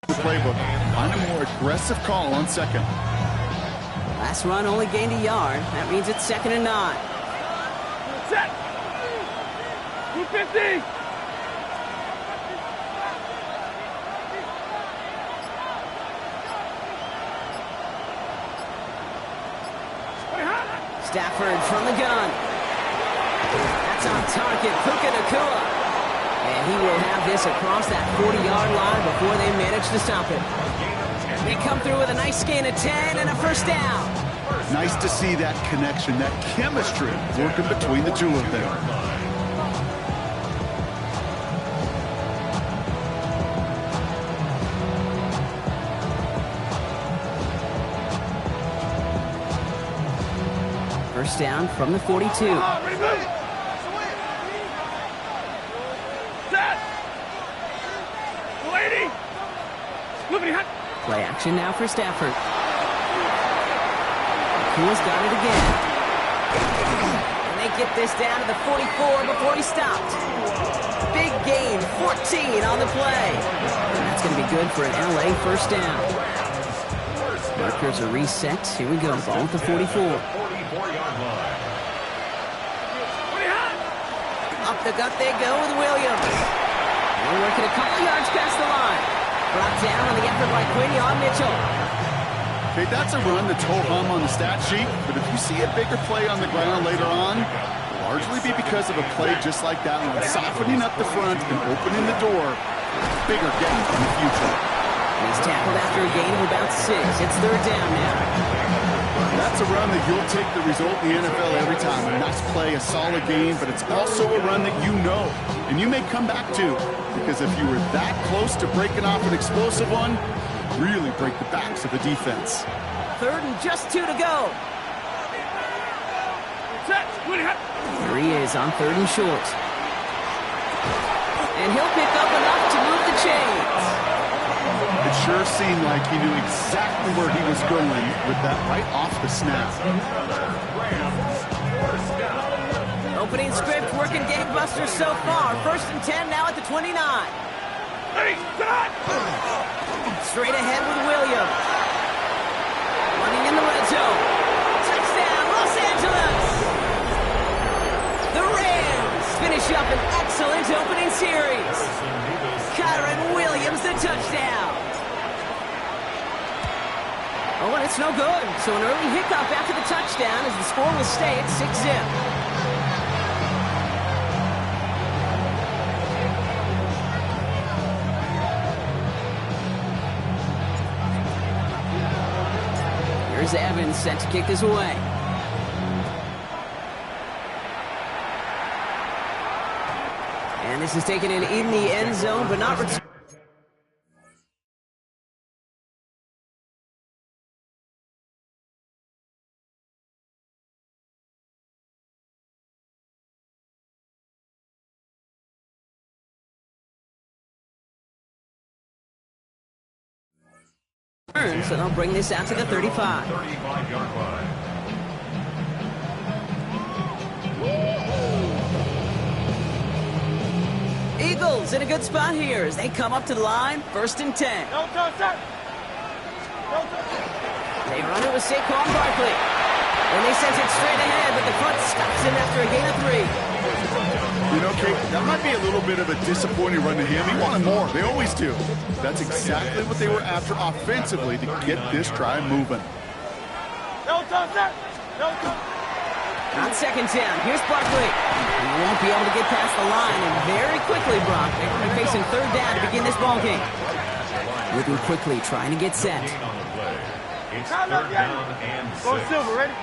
the playbook. Find a more aggressive call on second. Last run only gained a yard. That means it's 2nd and 9. Set. 250. Stafford from the gun. That's on target. Puka Nacua. And he will have this across that 40-yard line before they manage to stop it. They come through with a nice gain of 10 and a first down. Nice to see that connection, that chemistry working between the two of them. First down from the 42. Play action now for Stafford. Nacua's got it again. And they get this down to the 44 before he stopped. Big gain, 14 on the play. And that's going to be good for an LA first down. Markers are reset. Here we go. Ball at the 44. Up the gut they go with Williams. They're working a couple yards past the line. Brought down on the effort by Quinion Mitchell. Okay, that's a run that's ho-hum on the stat sheet, but if you see a bigger play on the ground later on, it'll largely be because of a play just like that one, softening up the front and opening the door. Bigger gap in the future. He's tackled after a gain of about 6. It's 3rd down now. That's a run that you'll take the result in the NFL every time. A nice play, a solid game, but it's also a run that you know, and you may come back to, because if you were that close to breaking off an explosive one, really break the backs of the defense. 3rd and just 2 to go. Here he is on 3rd and short. And he'll pick up enough to move the chains. It sure seemed like he knew exactly where he was going with that right off the snap. Opening script working gangbusters so far. 1st and 10 now at the 29. Straight ahead with Williams. Running in the red zone. Touchdown, Los Angeles! The Rams finish up an excellent opening series. Kyren Williams, the touchdown. Oh, and it's no good. So an early hiccup after the touchdown as the score will stay at 6-zip. Here's Evans set to kick this away. And this is taken in the end zone, but not returned. So they'll bring this out to the 35. 35-yard line. Eagles in a good spot here as they come up to the line. 1st and 10. They run it with Saquon Barkley. And they send it straight ahead, but the front stops him after a gain of 3. You know, Kate, that might be a little bit of a disappointing run to him. He wanted more. They always do. That's exactly what they were after offensively to get this drive moving. On 2nd down, here's Barkley. He won't be able to get past the line, and very quickly, Brock, they're going to be facing 3rd down to begin this ball game. Moving quickly, trying to get set. It's 3rd down and 6. Go Silver, ready?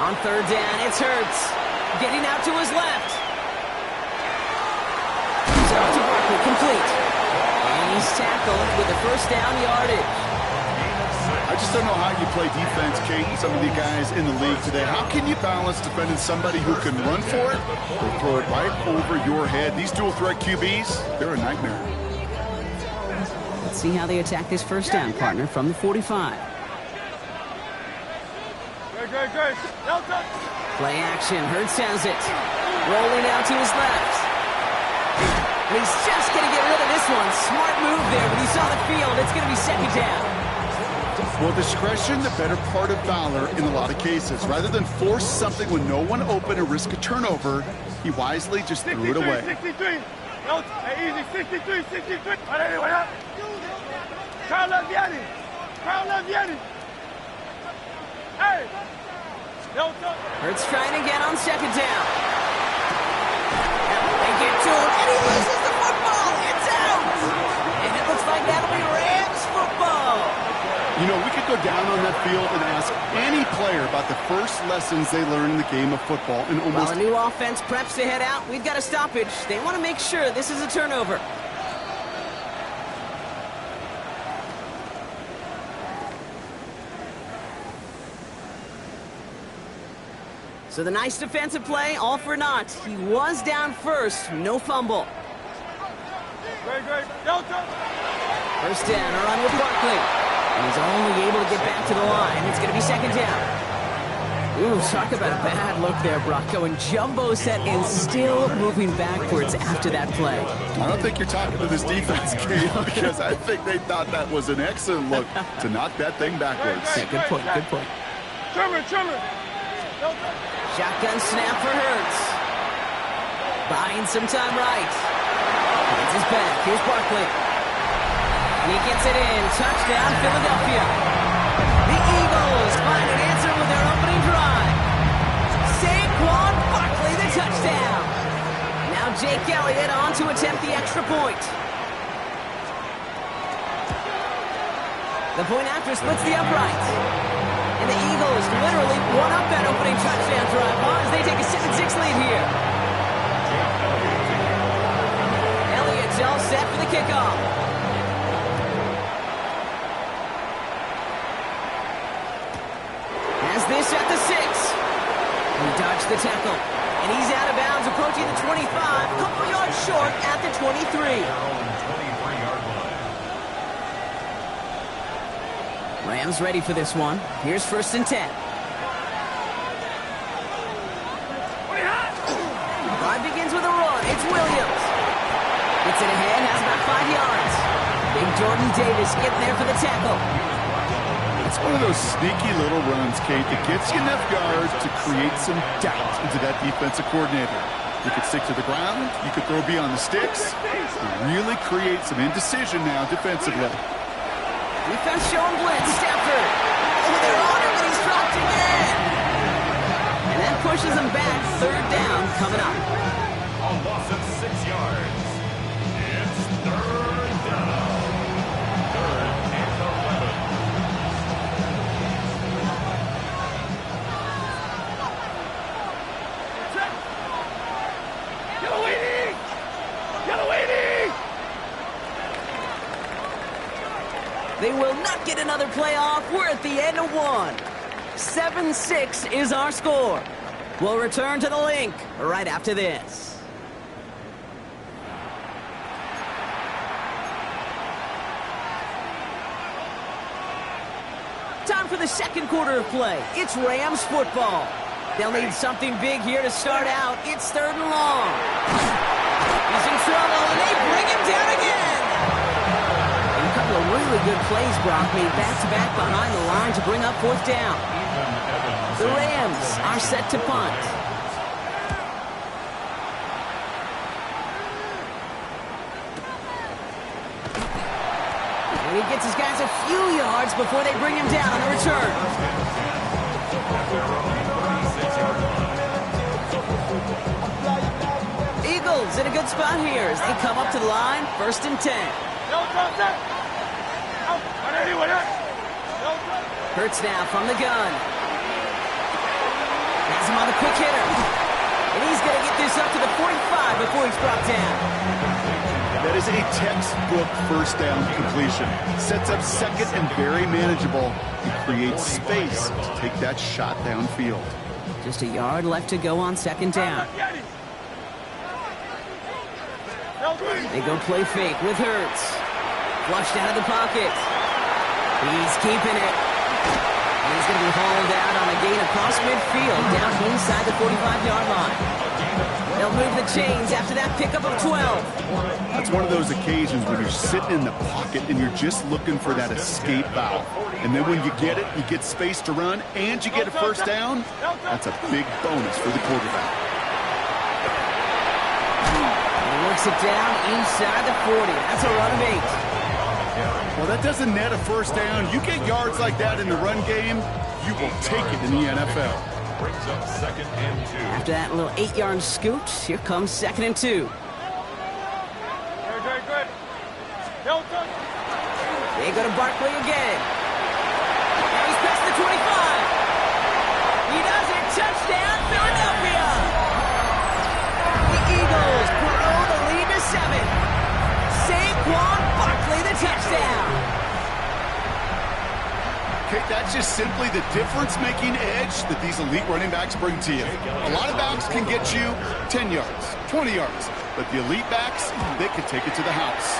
On 3rd down, it's Hurts. Getting out to his left. He's out to Barkley, complete. And he's tackled with the first down yardage. I just don't know how you play defense, Kate, and some of the guys in the league today. How can you balance defending somebody who can run for it or throw it right over your head? These dual threat QBs, they're a nightmare. Let's see how they attack this first down, partner, from the 45. Good. Play action. Hurts has it. Rolling out to his left. He's just going to get rid of this one. Smart move there, but he saw the field. It's going to be second down. Well, discretion, the better part of valor in a lot of cases. Rather than force something with no one open and risk a turnover, he wisely just threw it away. 63. No, easy. 63, 63. Carla Vianney. Hey. Hurts trying again on second down. They get to him, and he loses the football. It's out. And it looks like that'll be Rams football. You know, we could go down on that field and ask any player about the first lessons they learned in the game of football. And While a new offense preps to head out, we've got a stoppage. They want to make sure this is a turnover. So the nice defensive play, all for naught. He was down first, no fumble. Great. First down, a run with Barkley. And he's only able to get back to the line. It's going to be second down. Ooh, talk about a bad look there, Brock. Going jumbo set and still moving backwards after that play. I don't think you're talking to this defense, Kate, because I think they thought that was an excellent look to knock that thing backwards. Yeah, good point. Trimmer. Shotgun snap for Hurts. Buying some time right. Hands his back. Here's Barkley. And he gets it in. Touchdown, Philadelphia. The Eagles find an answer with their opening drive. Saquon Barkley, the touchdown. Now Jake Elliott on to attempt the extra point. The point after splits the upright. And the Eagles literally won up that opening touchdown drive as they take a 7-6 lead here. Elliott's all set for the kickoff. Has this at the 6. He dodged the tackle. And he's out of bounds, approaching the 25. A couple yards short at the 23. Rams ready for this one. Here's first and 10. Drive begins with a run. It's Williams. Gets it ahead, has about 5 yards. Big Jordan Davis getting there for the tackle. It's one of those sneaky little runs, Kate, that gets you enough yards to create some doubt into that defensive coordinator. You could stick to the ground, you could throw beyond the sticks, really create some indecision now defensively. Defense showing blitz. Stafford. Oh, they're on him, and he's dropped again. And that pushes him back. Third down coming up. A loss of 6 yards. It's third down. Third and 11. Yellow 80! They will not get another playoff. We're at the end of one. 7-6 is our score. We'll return to the link right after this. Time for the second quarter of play. It's Rams football. They'll need something big here to start out. It's third and long. He's in trouble, and they bring him down again. A couple of really good plays, Brock, made back-to-back behind the line to bring up fourth down. The Rams are set to punt. And he gets his guys a few yards before they bring him down on the return. Eagles in a good spot here as they come up to the line, first and 10. Hurts now from the gun. Has him on the quick hitter. And he's going to get this up to the 45 before he's brought down. That is a textbook first down completion. Sets up second and very manageable. He creates space to take that shot downfield. Just a yard left to go on second down. They go play fake with Hurts. Flushed out of the pocket. He's keeping it. And he's going to be hauled out on a gain across midfield, down inside the 45-yard line. They'll move the chains after that pickup of 12. That's one of those occasions when you're sitting in the pocket and you're just looking for that escape valve. And then when you get it, you get space to run, and you get a first down. That's a big bonus for the quarterback. He works it down inside the 40. That's a run of 8. Well, that doesn't net a first down. You get yards like that in the run game, you will take it in the NFL. Brings up 2nd and 2. After that little 8-yard scoot, here comes 2nd and 2. Very good. Hilton. They go to Barkley again. And he's past the 25. He does it. Touchdown, Philadelphia. The Eagles grow the lead to 7. Saquon Barkley, the touchdown. Okay, that's just simply the difference-making edge that these elite running backs bring to you. A lot of backs can get you 10 yards, 20 yards, but the elite backs, they can take it to the house.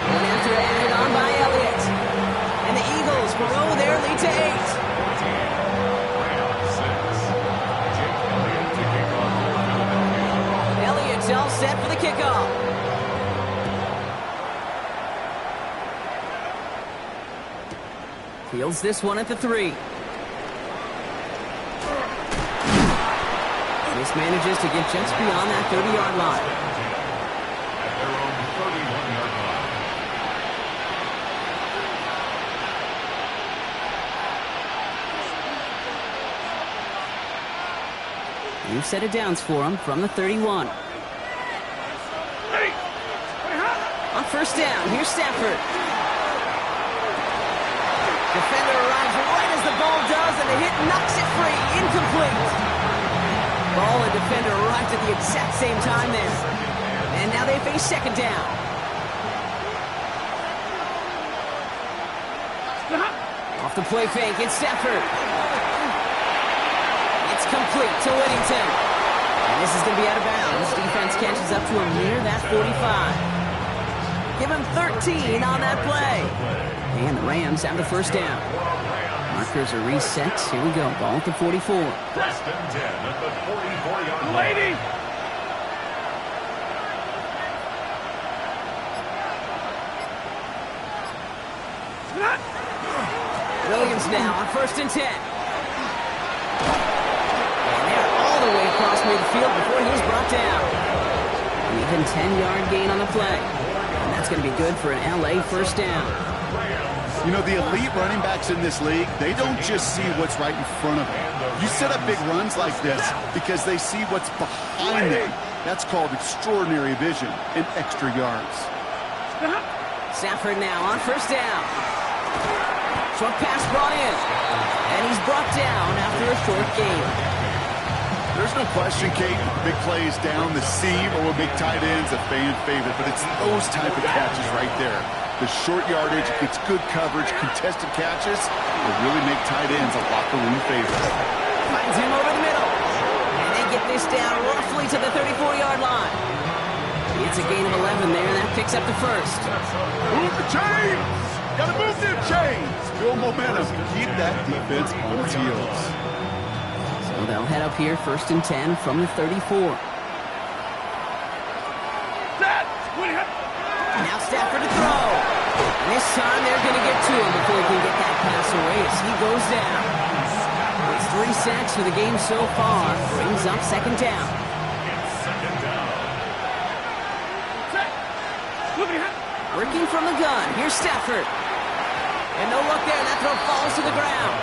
One after added on by Elliott. And the Eagles grow their lead to 8. Rams 6. Jake Elliott to kick off for Philadelphia. Elliott's all set for the kickoff. Fields this one at the 3. This manages to get just beyond that 30-yard line. At their own 31-yard line. New set of downs for him from the 31. On first down, here's Stafford. Defender arrives right as the ball does, and the hit knocks it free. Incomplete. Ball and defender arrived at the exact same time there. And now they face 2nd down. Off the play fake, it's Stafford. It's complete to Whittington. And this is going to be out of bounds. Defense catches up to him near that 45. Give him 13 on that play. And the Rams have the first down. Markers are reset. Here we go. Ball at the 44. 1st and 10 at the 44-yard line. Lady. Williams now on 1st and 10. And they're all the way across midfield before he's brought down. An even 10-yard gain on the play. And that's going to be good for an LA first down. You know, the elite running backs in this league, they don't just see what's right in front of them. You set up big runs like this because they see what's behind them. That's called extraordinary vision and extra yards. Stafford now on first down. Short pass brought in. And he's brought down after a short gain. There's no question, Kate, big plays down the seam or big tight ends, a fan favorite, but it's those type of catches right there. The short yardage, it's good coverage, contested catches will really make tight ends a locker room favorite. Finds him over the middle. And they get this down roughly to the 34-yard line. It's a gain of 11 there, and that picks up the first. Move the chains! Gotta move them chains! Build momentum. Keep that defense on its heels. So they'll head up here 1st and 10 from the 34. Now Stafford to throw. And this time they're going to get to him before he can get that pass away as he goes down. It's 3 sacks for the game so far. Brings up 2nd down. Working from the gun. Here's Stafford. And no look there. That throw falls to the ground.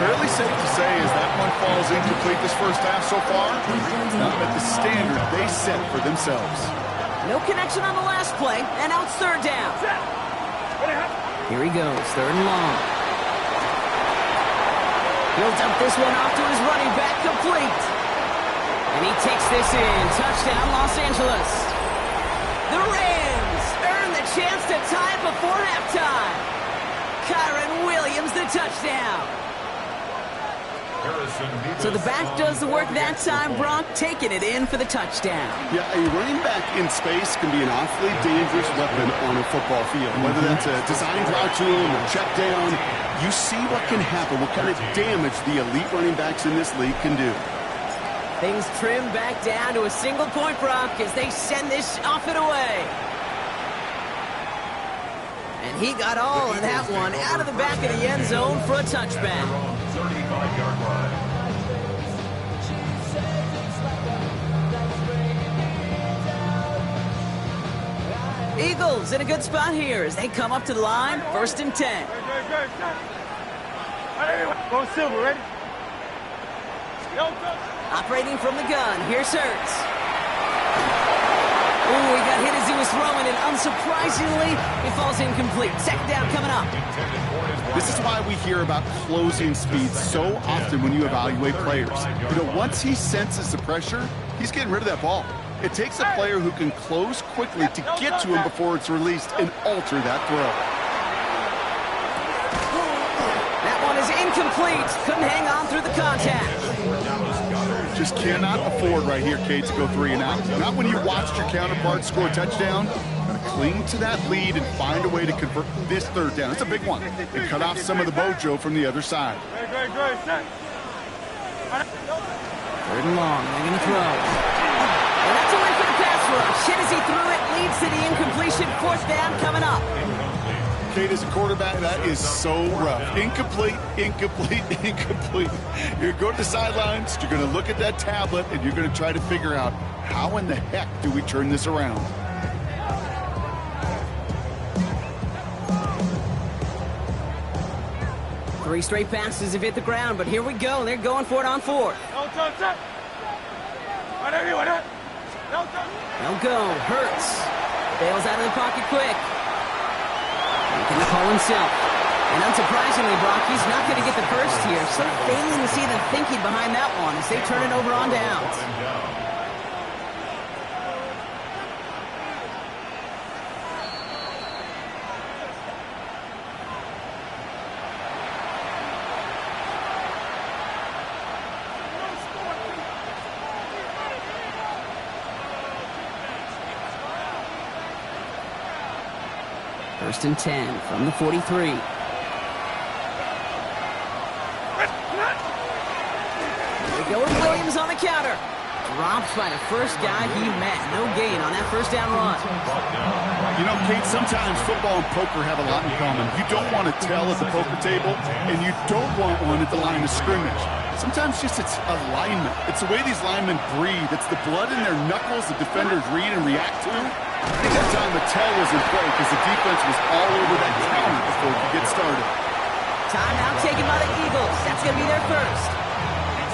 Fairly safe to say as that one falls incomplete this first half so far. Not at the standard they set for themselves. No connection on the last play, and now it's 3rd down. Here he goes, 3rd and long. He'll dump this one off to his running back, complete. And he takes this in. Touchdown, Los Angeles. The Rams earn the chance to tie it before halftime. Kyren Williams, the touchdown. So the back does the work that time, Brock, taking it in for the touchdown. Yeah, a running back in space can be an awfully dangerous weapon on a football field. Whether that's a designed route to him or check down, you see what can happen, what kind of damage the elite running backs in this league can do. Things trim back down to a single point, Brock, as they send this off and away. And he got all of that one out of the back of the end zone for a touchback. 35-yard line. Eagles in a good spot here as they come up to the line, 1st and 10. Go Silver, ready? Operating from the gun, here's Hurts. Ooh, he got hit as he was throwing, and unsurprisingly, he falls incomplete. 2nd down coming up. This is why we hear about closing speed so often when you evaluate players. You know, once he senses the pressure, he's getting rid of that ball. It takes a player who can close quickly to get to him before it's released and alter that throw. That one is incomplete. Couldn't hang on through the contact. Just cannot afford right here, Kate, to go 3 and out. Not when you watched your counterpart score a touchdown. Gotta cling to that lead and find a way to convert this 3rd down. It's a big one. And cut off some of the mojo from the other side. 3rd and long. They're going to throw. And that's a win for the pass rush. Hit as he threw it, leads to the incompletion. 4th down coming up. Kate, as a quarterback, that is so rough. Incomplete, incomplete, incomplete. You're going to the sidelines, you're going to look at that tablet, and you're going to try to figure out how in the heck do we turn this around. Three straight passes have hit the ground, but here we go. They're going for it on 4th. They'll go. Hurts. Bails out of the pocket quick. He can call himself. And unsurprisingly, Brock, he's not going to get the first here. So failing to see the thinking behind that one as they turn it over on downs. First and 10 from the 43. They go with Williams on the counter. Drops by the first guy he met. No gain on that 1st down run. You know, Kate, sometimes football and poker have a lot in common. You don't want to tell at the poker table, and you don't want one at the line of scrimmage. Sometimes just it's alignment. It's the way these linemen breathe. It's the blood in their knuckles the defenders read and react to. I think that time Mattel was in play because the defense was all over that counter before it could get started. Timeout taken by the Eagles. That's going to be their first.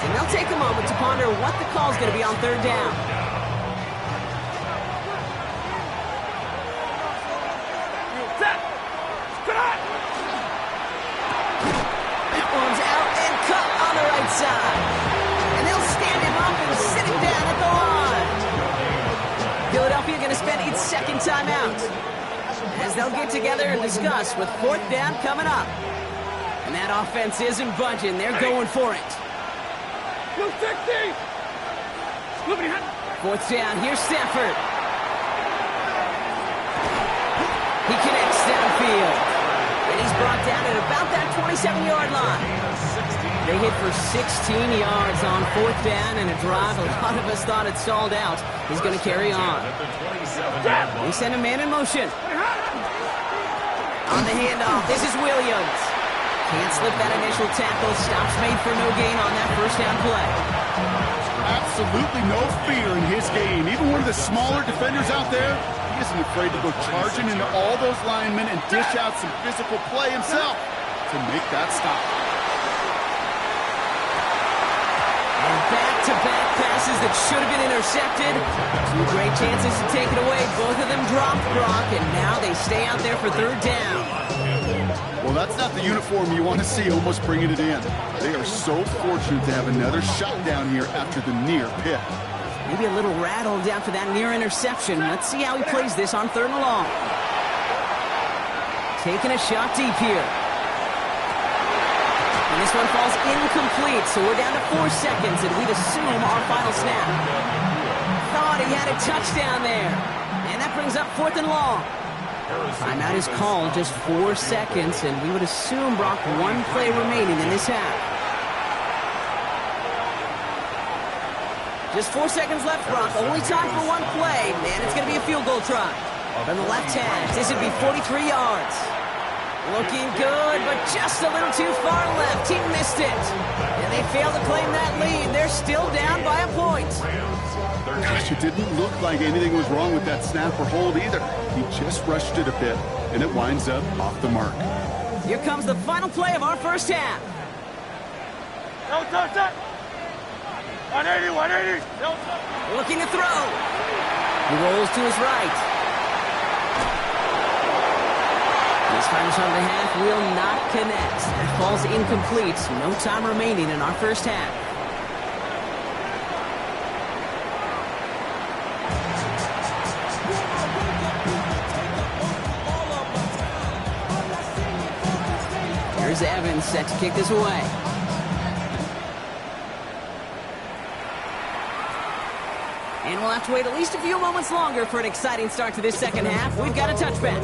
And they'll take a moment to ponder what the call is going to be on 3rd down. That one's out and cut on the right side. And they'll stand him up and sit him down at the line. Philadelphia going to spend its 2nd timeout as they'll get together and discuss with 4th down coming up. And that offense isn't budging. They're going for it. 4th down. Here's Stafford. He connects downfield. And he's brought down at about that 27-yard line. They hit for 16 yards on 4th down and a drive a lot of us thought it stalled out. He's going to carry on. They send a man in motion. On the handoff, this is Williams. Can't slip that initial tackle. Stops made for no gain on that 1st down play. Absolutely no fear in his game. Even one of the smaller defenders out there, he isn't afraid to go charging into all those linemen and dish out some physical play himself to make that stop. And back-to-back passes that should have been intercepted. 2 great chances to take it away. Both of them dropped, Brock, and now they stay out there for 3rd down. Well, that's not the uniform you want to see almost bringing it in. They are so fortunate to have another shot down here after the near pick. Maybe a little rattled after that near interception. Let's see how he plays this on 3rd and long. Taking a shot deep here. And this one falls incomplete, so we're down to 4 seconds, and we'd assume our final snap. Thought he had a touchdown there. And that brings up 4th and long. Timeout is called, just 4 seconds, and we would assume, Brock, 1 play remaining in this half. Just 4 seconds left, Brock. Only time for one play. Man, it's going to be a field goal try. From the left hash, this would be 43 yards. Looking good, but just a little too far left. He missed it. And they failed to claim that lead. They're still down by a point. Gosh, it didn't look like anything was wrong with that snap or hold either. He just rushed it a bit, and it winds up off the mark. Here comes the final play of our first half. No touch that. 180, 180. No touch. Looking to throw. He rolls to his right. His final shot of the half will not connect. That falls incomplete. No time remaining in our first half. Here's Evans set to kick this away. And we'll have to wait at least a few moments longer for an exciting start to this second half. We've got a touchback.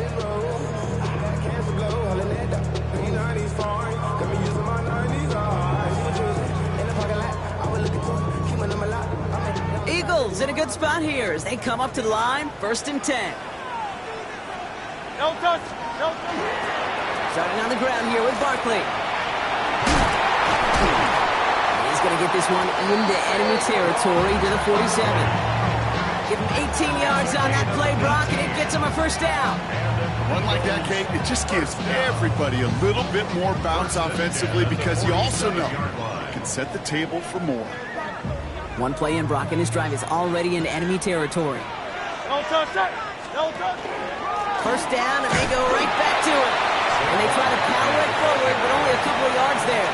Eagles in a good spot here as they come up to the line, 1st and 10. No touch. No touch. Starting on the ground here with Barkley. He's going to get this one into enemy territory to the 47. Give him 18 yards on that play, Brock, and it gets him a first down. One like that, Kate, it just gives everybody a little bit more bounce offensively because you also know you can set the table for more. One play in, Brock, and his drive is already in enemy territory. No touch that. No touch. First down, and they go right back to it. And they try to power it forward, but only a couple of yards there.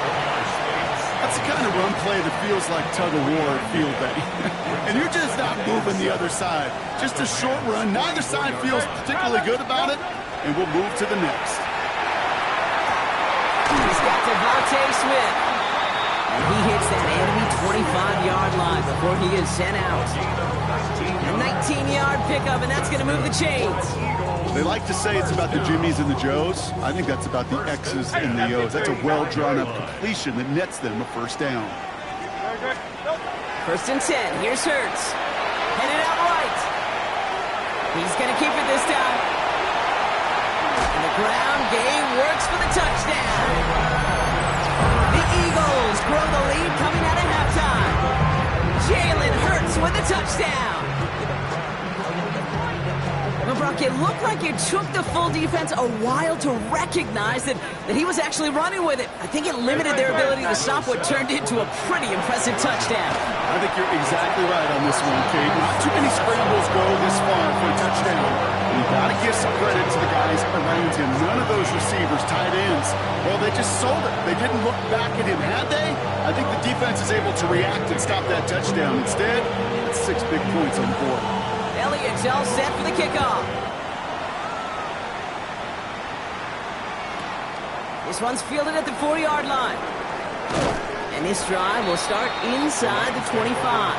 That's the kind of run play that feels like tug-of-war at field day. And you're just not moving the other side. Just a short run. Neither side feels particularly good about it, and we'll move to the next. He's got Devontae Smith. And he hits that enemy 25-yard line before he is sent out. A 19-yard pickup, and that's going to move the chains. They like to say it's about the Jimmies and the Joes. I think that's about the X's and the O's. That's a well-drawn-up completion that nets them a first down. First and 10. Here's Hurts. Headed out right. He's going to keep it this time. And the ground game works for the touchdown. The Eagles grow the lead coming out of halftime. Jalen Hurts with a touchdown. Well, Brock, it looked like it took the full defense a while to recognize that he was actually running with it. I think it limited their ability to stop what turned into a pretty impressive touchdown. I think you're exactly right on this one, Kate. Not too many scrambles go this far for a touchdown. And you got to give some credit to the guys around him. None of those receivers, tight ends, well, they just sold it. They didn't look back at him, had they? I think the defense is able to react and stop that touchdown. Instead, it's 6 big points on the board. Elliott's all set for the kickoff. This one's fielded at the 4-yard line. And this drive will start inside the 25.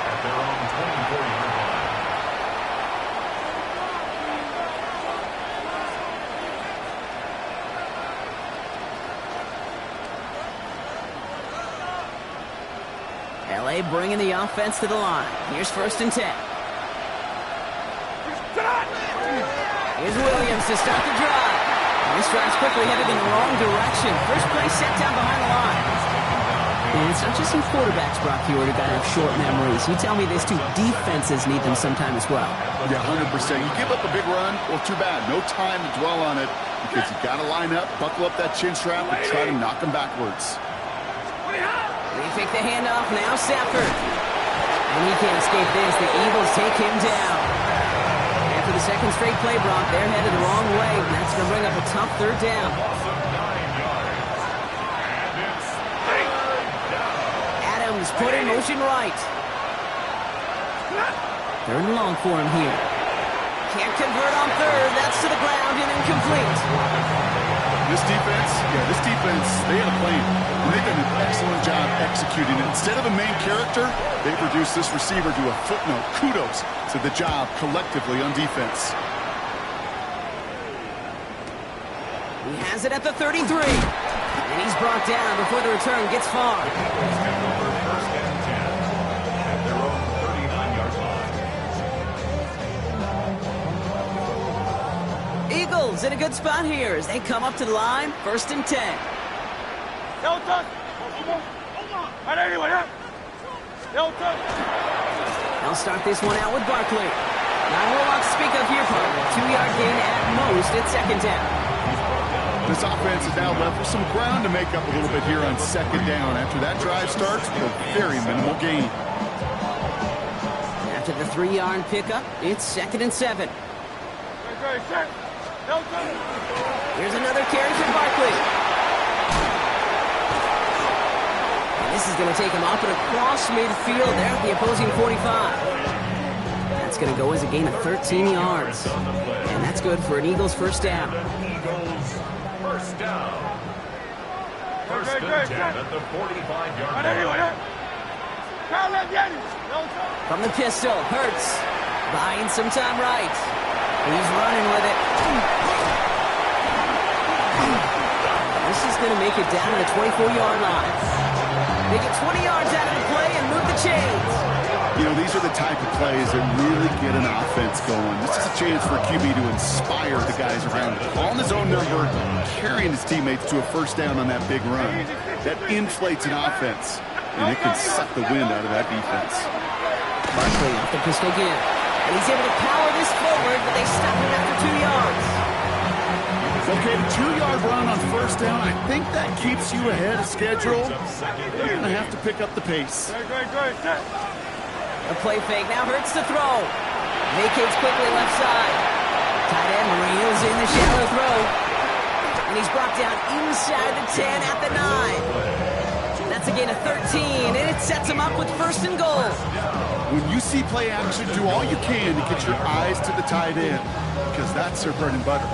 At their own 24-yard line. LA bringing the offense to the line. Here's 1st and 10. Here's Williams to start the drive. And this drive's quickly headed in the wrong direction. First play set down behind the line. And it's not just some quarterbacks, Brock, here who got to have short memories. You tell me these two defenses need them sometime as well. Yeah, 100%. You give up a big run, well, too bad. No time to dwell on it because you got to line up, buckle up that chin strap, and try to knock them backwards. They pick the handoff now, Stafford. And he can't escape this. The Eagles take him down. After the second straight play, Brock, they're headed the wrong way. And that's going to bring up a tough 3rd down. Adams put in motion right. 3rd and long for him here. Can't convert on 3rd. That's to the ground and incomplete. This defense, they had a plan. And they've done an excellent job executing it. Instead of a main character, they've reduced this receiver to a footnote. Kudos to the job collectively on defense. He has it at the 33. And he's brought down before the return gets far. Eagles in a good spot here as they come up to the line, 1st and 10. No touch. On 81, yeah. No touch. They'll start this one out with Barkley. Not a whole lot to speak of here, partner. 2-yard gain at most at 2nd down. This offense is now left with some ground to make up a little bit here on 2nd down. After that drive starts, a very minimal gain. After the 3-yard pickup, it's 2nd and 7. Great, set. No touch. Here's another carry for Barkley. And this is going to take him up and across midfield there at the opposing 45. That's going to go as a gain of 13 yards. And that's good for an Eagles 1st down. Eagles first down. 1st and 10 at the 45-yard On 81, yeah. Kyle Yanni. No touch. From the pistol, Hurts buying some time right. He's running with it. This is going to make it down to the 24-yard line. They get 20 yards out of the play and move the chains. You know, these are the type of plays that really get an offense going. This is a chance for a QB to inspire the guys around him. Calling his own number, carrying his teammates to a 1st down on that big run. That inflates an offense, and it can suck the wind out of that defense. Barkley off the pistol again. And he's able to power this forward, but they stop him after 2 yards. Okay, the 2-yard run on 1st down, I think that keeps you ahead of schedule. You're going to have to pick up the pace. Great, set. A play fake, now Hurts to throw. Vacates quickly left side. Tight end reels in the shallow throw. And he's brought down inside the 10 at the 9. That's a gain of 13, and it sets him up with 1st and goal. When you see play action, do all you can to get your eyes to the tight end, because that's their bread and butter.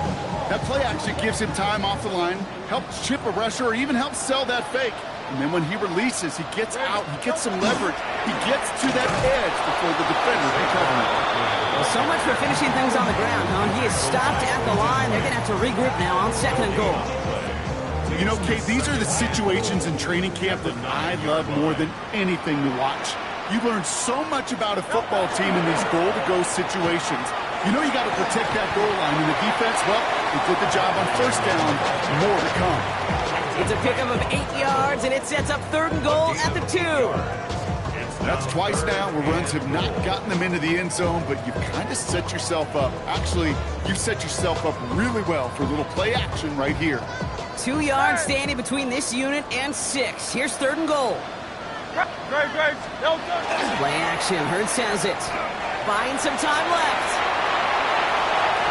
That play action gives him time off the line, helps chip a rusher, or even helps sell that fake. And then when he releases, he gets out, he gets some leverage, he gets to that edge before the defender can cover him. Well, so much for finishing things on the ground, huh? He is stopped at the line. They're going to have to regroup now on 2nd and goal. You know, Kate, these are the situations in training camp that I love more than anything to watch. You learn so much about a football team in these goal-to-go situations. You know you got to protect that goal line, and the defense, well, they did the job on 1st down. More to come. It's a pickup of 8 yards, and it sets up 3rd and goal at the 2. That's twice now where runs have not gotten them into the end zone, but you've kind of set yourself up. Actually, you've set yourself up really well for a little play action right here. 2 yards standing between this unit and 6. Here's 3rd and goal. Great. No touch. Play action. Hurts has it. Buying some time left.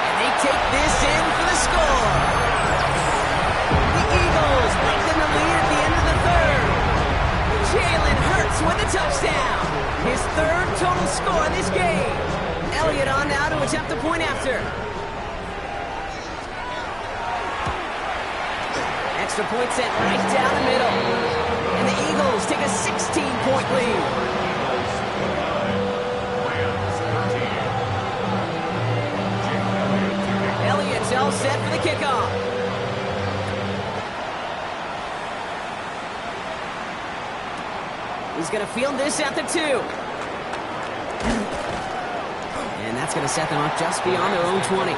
And they take this in for the score. The Eagles break them the lead at the end of the 3rd. Jalen Hurts with a touchdown. His 3rd total score in this game. Elliott on now to attempt the point after. Extra point sent right down the middle. And the Eagles take a 16-point lead. Elliott's all set for the kickoff. He's going to field this at the 2. And that's going to set them up just beyond their own 20.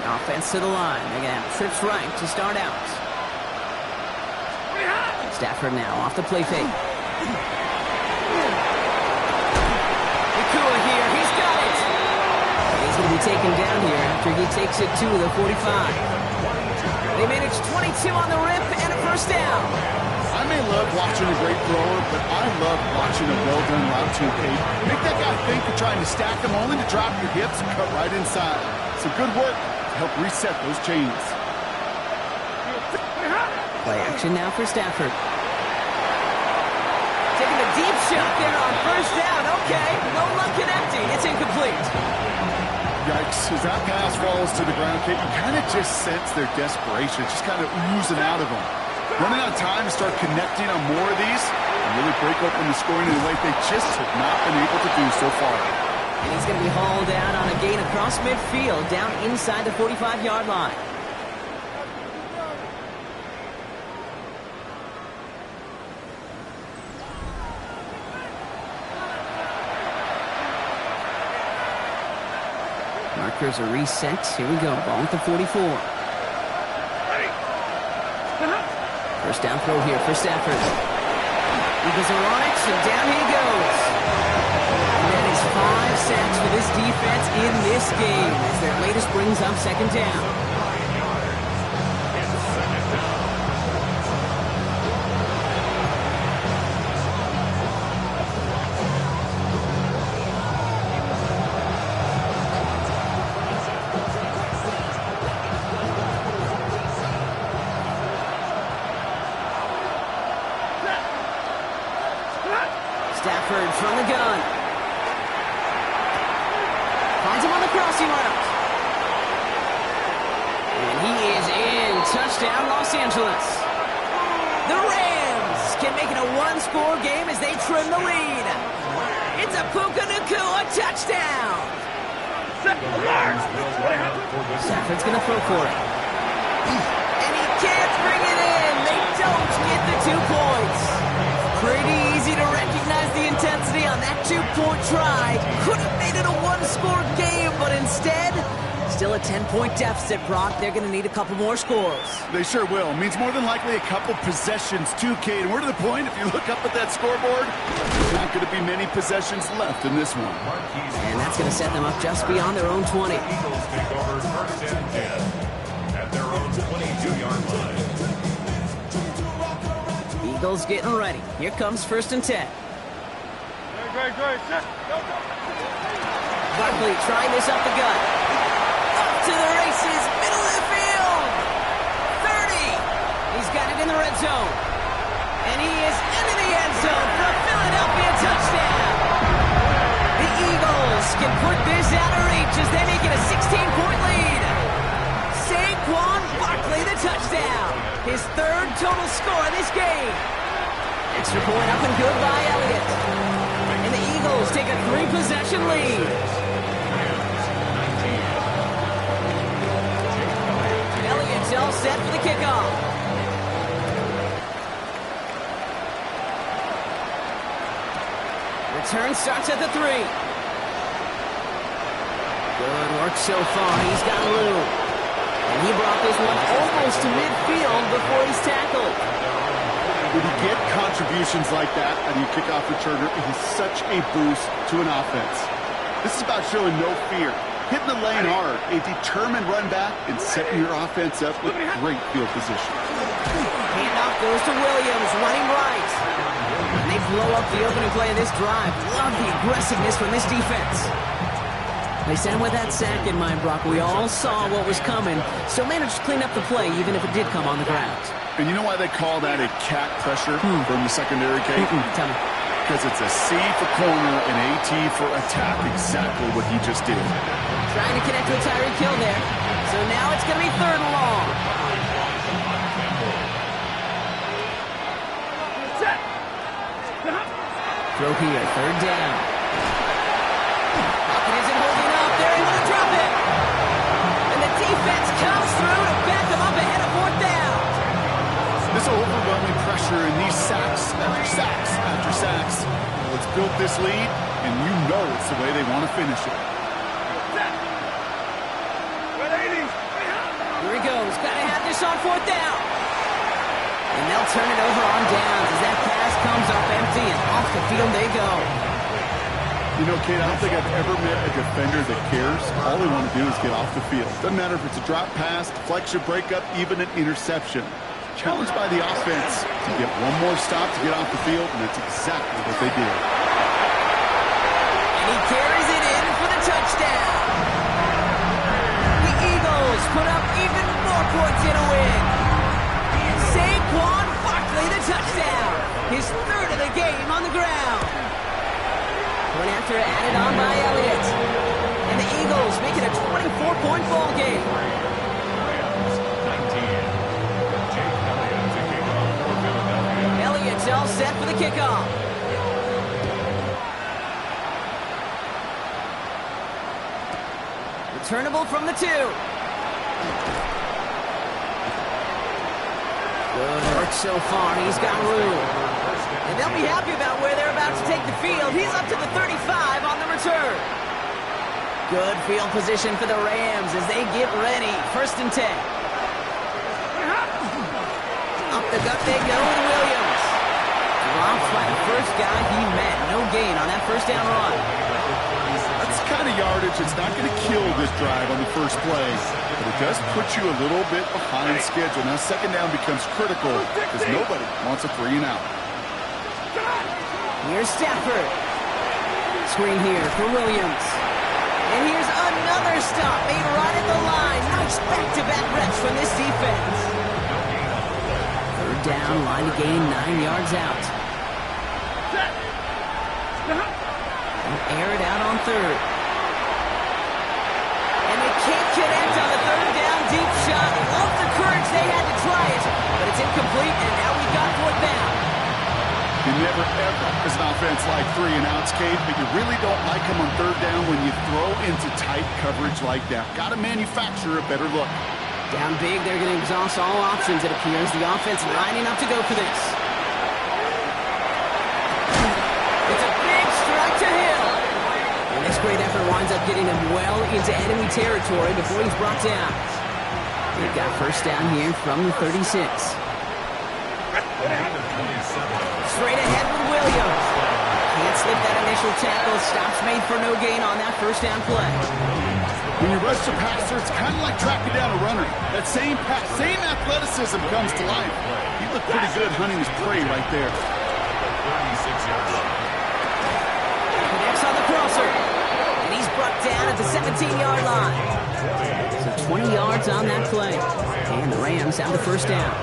Offense to the line. They're going to have trips right to start out. Stafford now off the play fake. Nakua here. He's got it. He's going to be taken down here after he takes it to the 45. They manage 22 on the rip and a 1st down. I may love watching a great thrower, but I love watching a well-done route to Kate. Make that guy think you're trying to stack him only to drop your hips and cut right inside. Some good work to help reset those chains. Play action now for Stafford. Taking a deep shot there on 1st down. Okay, no luck connecting. It's incomplete. Yikes, as that pass falls to the ground, Kate, you kind of just sense their desperation. It's just kind of oozing out of them. Running out of time to start connecting on more of these and really break open the scoring in a way they just have not been able to do so far. And he's going to be hauled out on a gain across midfield, down inside the 45-yard line. markers are reset. Here we go. Ball at the 44. First down throw here for Stafford. Eagles are on it, so down he goes. And that is 5 sacks for this defense in this game as their latest brings up second down. Stafford from the gun. Finds him on the crossing route. And he is in. Touchdown, Los Angeles. The Rams can make it a one-score game as they trim the lead. It's a Puka Nacua touchdown. Stafford's going to throw for it. And he can't bring it in. They don't get the 2 points. Pretty easy to recognize the intensity on that 2-point try. Could have made it a one-score game, but instead, still a 10-point deficit, Brock. They're going to need a couple more scores. They sure will. Means more than likely a couple possessions too, Cade. And we're to the point, if you look up at that scoreboard, there's not going to be many possessions left in this one. And that's going to set them up just beyond their own 20. Eagles take over first and 10 at their own 22-yard line. Eagles getting ready. Here comes first and 10. Barkley trying this up the gut. Up to the races, middle of the field. 30. He's got it in the red zone. And he is into the end zone for a Philadelphia touchdown. The Eagles can put this out of reach as they make it a 16-point lead. Saquon Barkley, the touchdown. His 3rd total score in this game. Extra point up and good by Elliott. And the Eagles take a 3-possession lead. Elliott's all set for the kickoff. Return starts at the 3. Good work so far. He's got room. And he brought this one almost to midfield before he's tackled. When you get contributions like that on your kickoff returner, it is such a boost to an offense. This is about showing no fear, hitting the lane hard, a determined run back, and setting your offense up with great field position. Handoff goes to Williams, running right. And they blow up the opening play of this drive. Love the aggressiveness from this defense. They sent him with that sack in mind, Brock. We all saw what was coming, so managed to clean up the play, even if it did come on the ground. And you know why they call that a cat pressure from the secondary, Kate? Tell me. Because it's a C for corner and a T for attack, exactly what he just did. Trying to connect with Tyreek Hill there. So now it's going to be 3rd and long. Throw here, 3rd down. Hopkins isn't holding up. They're able to drop it. And the defense comes through to back them up ahead of 4th down. This overwhelming pressure and these sacks after sacks after sacks. Well, it's built this lead, and you know it's the way they want to finish it. Here he goes. Got to have this on 4th down. And they'll turn it over on downs as that pass comes up empty, and off the field they go. You know, Kate, I don't think I've ever met a defender that cares. All they want to do is get off the field. Doesn't matter if it's a drop pass, deflection, breakup, even an interception. Challenged by the offense to get one more stop to get off the field, and that's exactly what they did. And he carries it in for the touchdown. The Eagles put up even more points in a win. Saquon Barkley, the touchdown. His 3rd of the game on the ground. Point after added on by Elliott. And the Eagles make it a 24-point ball game. Elliott's all set for the kickoff. Returnable from the 2. Good work so far. He's got room. And they'll be happy about where they're about to take the field. He's up to the 35 on the return. Good field position for the Rams as they get ready. 1st and 10. Up the gut they go with Williams. Dropped by the first guy he met. No gain on that 1st down run. That's the kind of yardage that's not going to kill this drive on the first play, but it does put you a little bit behind schedule. Now 2nd down becomes critical because nobody wants a 3 and out. Here's Stafford. Screen here for Williams. And here's another stop made right at the line. Nice back-to-back reps from this defense. 3rd down, line to gain 9 yards out. They'll air it out on 3rd. And they can't connect on the 3rd down deep shot. Love the courage they had to try it, but it's incomplete, and now we got 4th down. You never, ever, as an offense, like 3 and outs, Cade, but you really don't like them on 3rd down when you throw into tight coverage like that. Got to manufacture a better look. Down big, they're going to exhaust all options, it appears. The offense lining up to go for this. It's a big strike to Hill. And this great effort winds up getting him well into enemy territory before he's brought down. They've got 1st down here from the 36. Straight ahead with Williams. Can't slip that initial tackle. Stops made for no gain on that 1st down play. When you rush the passer, it's kind of like tracking down a runner. That same pass, same athleticism comes to life. He looked pretty good hunting his prey right there. Connects on the crosser. And he's brought down at the 17-yard line. So 20 yards on that play. And the Rams have the 1st down.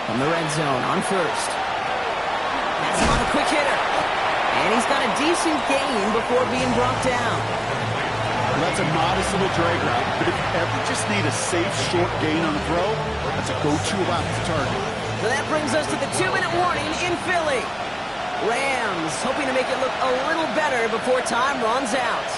From the red zone on 1st. That's him on a quick hitter. And he's got a decent gain before being brought down. Well, that's a modest little drag route, but if you ever just need a safe, short gain on the throw, that's a go-to route to target. So that brings us to the 2-minute warning in Philly. Rams hoping to make it look a little better before time runs out.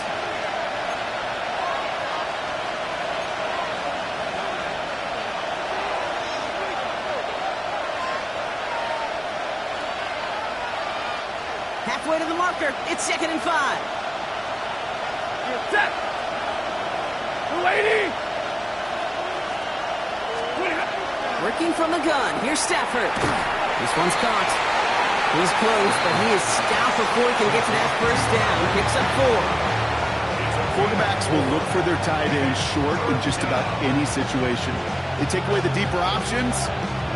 Halfway to the marker, it's 2nd and 5. Set. Lady. Working from the gun, here's Stafford. This one's caught. He's close, but he is stout before he can get to that 1st down. Picks up 4. Quarterbacks will look for their tight end short in just about any situation. They take away the deeper options.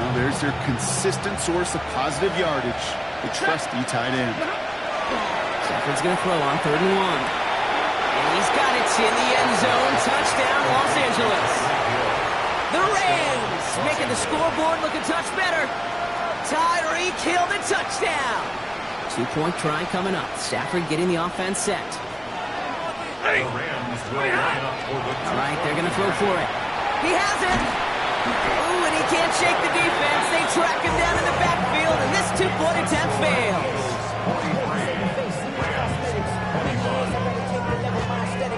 Well, there's their consistent source of positive yardage. The trusty tight end. Stafford's going to throw on 3rd and 1. And he's got it in the end zone. Touchdown, Los Angeles. The Rams making the scoreboard look a touch better. Tyreek Hill the touchdown. 2-point try coming up. Stafford getting the offense set. The Rams will line up for the All right, they're going to throw for it. He has it. Ooh, and he can't shake the defense. They track him down in the backfield, and this 2-point attempt fails.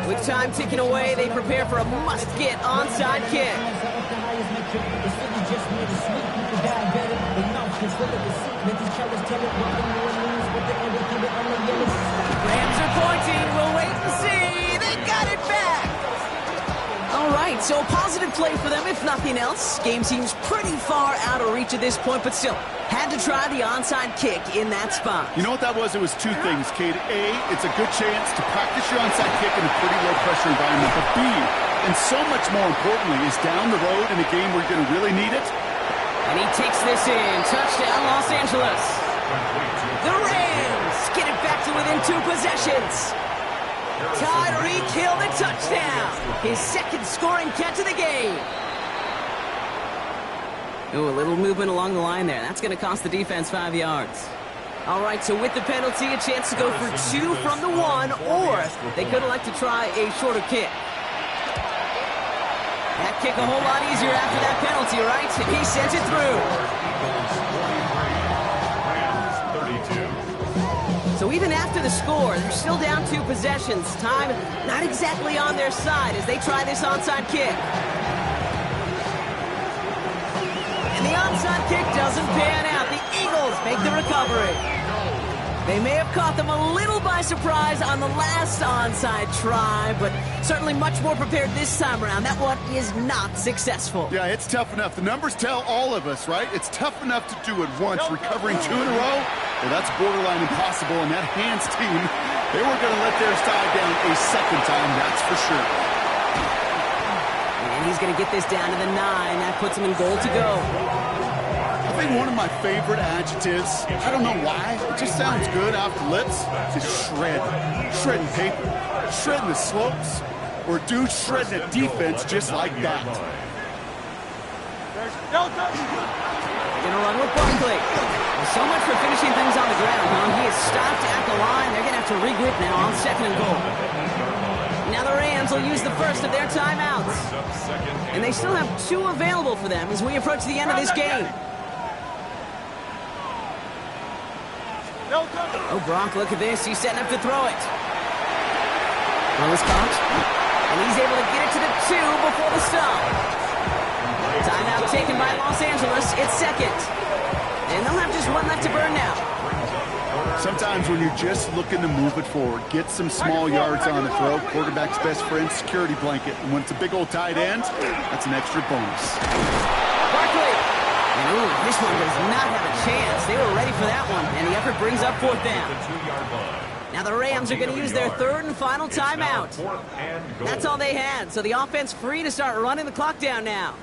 With time ticking away, they prepare for a must-get onside kick. Rams are pointing. We'll wait and see. They got it back. All right, so a positive play for them, if nothing else. Game seems pretty far out of reach at this point, but still, had to try the onside kick in that spot. You know what that was? It was 2 things, Cade. A, it's a good chance to practice your onside kick in a pretty low-pressure environment. But B, and so much more importantly, is down the road in a game where you're going to really need it. And he takes this in. Touchdown, Los Angeles. The Rams get it back to within 2 possessions. Tyreek Hill the touchdown. His 2nd scoring catch of the game. Ooh, a little movement along the line there. That's going to cost the defense 5 yards. All right, so with the penalty, a chance to go for 2 from the 1, or they could elect to try a shorter kick. That kick a whole lot easier after that penalty, right? And he sends it through. So even after the score, they're still down 2 possessions. Time not exactly on their side as they try this onside kick. And the onside kick doesn't pan out. The Eagles make the recovery. They may have caught them a little by surprise on the last onside try, but certainly much more prepared this time around. That one is not successful. Yeah, it's tough enough. The numbers tell all of us, right? It's tough enough to do it once. Recovering 2 in a row, well, that's borderline impossible. And that Hands team, they weren't going to let theirs die down a second time, that's for sure. And he's going to get this down to the 9. That puts him in goal to go. I think one of my favorite adjectives, I don't know why, it just sounds good off the lips, is shred. Shredding paper, shredding the slopes, or dude shredding a defense just like that. Gonna run with Barkley. Well, so much for finishing things on the ground, huh? He is stopped at the line. They're gonna have to regroup now on 2nd and goal. Now the Rams will use the first of their timeouts. And they still have 2 available for them as we approach the end of this game. Oh, Gronk, look at this. He's setting up to throw it. Well, it's caught. And he's able to get it to the 2 before the stop. Timeout taken by Los Angeles. It's 2nd. And they'll have just 1 left to burn now. Sometimes when you're just looking to move it forward, get some small yards on the throw, quarterback's best friend, security blanket. And when it's a big old tight end, that's an extra bonus. Barkley. And ooh, this one does not have a chance. They were ready for that one, and the effort brings up 4th down. Now the Rams are going to use their 3rd and final timeout. That's all they had, so the offense free to start running the clock down now.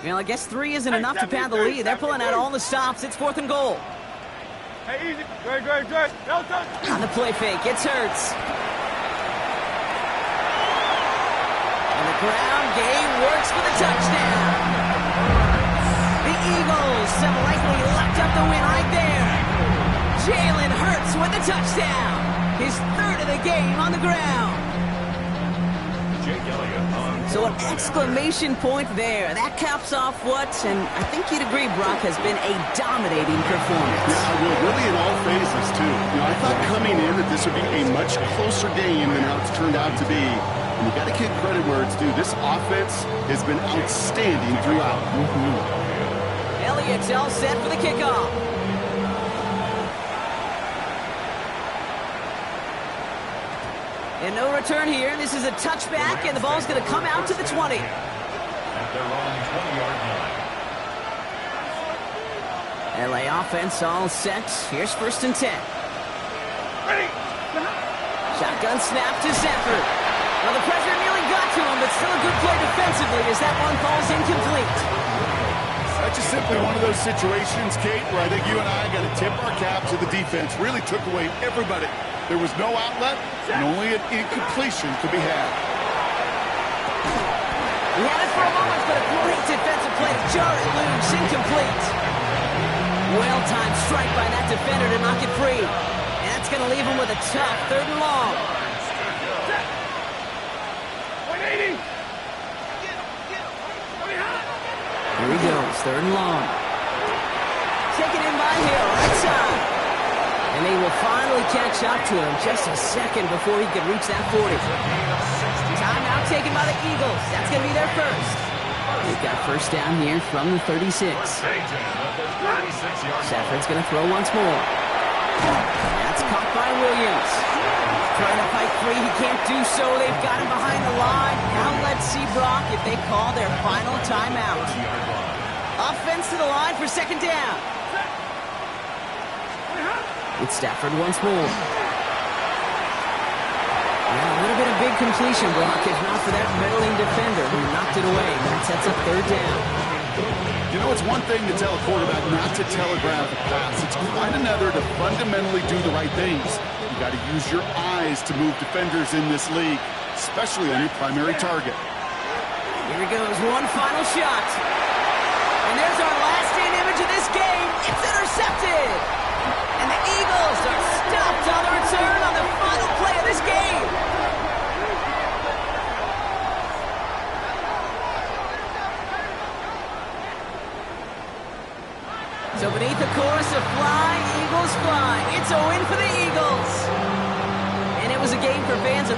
Well, I guess 3 isn't enough to pad the lead. They're pulling out all the stops. It's 4th and goal. Hey, easy. Good. On the play fake, it's Hurts. And the ground game works for the touchdown. The Eagles have likely locked up the win right there. Jalen Hurts with the touchdown. His 3rd of the game on the ground. So an exclamation point there. That caps off what, and I think you'd agree, Brock, has been a dominating performance. Yeah, well, really in all phases, too. You know, I thought coming in that this would be a much closer game than how it's turned out to be. And you got to give credit where it's due. This offense has been outstanding throughout. Elliott's all set for the kickoff. And no return here. This is a touchback, and the ball's going to come out to the 20. At their own 20-yard line. LA offense all set. Here's 1st and 10. Shotgun snap to Sanford. Well, the pressure nearly got to him, but still a good play defensively as that one falls incomplete. That's just simply one of those situations, Kate, where I think you and I got to tip our cap to the defense. Really took away everybody. There was no outlet, and only an incompletion could be had. He had it for a moment, but a great defensive play to jar it loose, incomplete. Well-timed strike by that defender to knock it free. And that's going to leave him with a tough 3rd and long. 180. Here he goes, 3rd and long. Taken in by Hill, right side. And they will finally catch up to him just a second before he could reach that 40. Timeout taken by the Eagles. That's going to be their first. They've got 1st down here from the 36. Stafford's going to throw once more. That's caught by Williams. Trying to fight free. He can't do so. They've got him behind the line. Now let's see, Brock, if they call their final timeout. Offense to the line for 2nd down. It's Stafford once more. Yeah, a little bit of big completion, Brock, if not for that meddling defender who knocked it away. That sets up 3rd down. You know, it's one thing to tell a quarterback not to telegraph a pass. It's quite another to fundamentally do the right things. You got to use your eyes to move defenders in this league, especially on your primary target. Here he goes, one final shot. And there's our last-in image of this game. It's intercepted. And the Eagles are stopped on the return on the final play of this game. So beneath the chorus of Fly, Eagles Fly, it's a win for the Eagles. And it was a game for fans of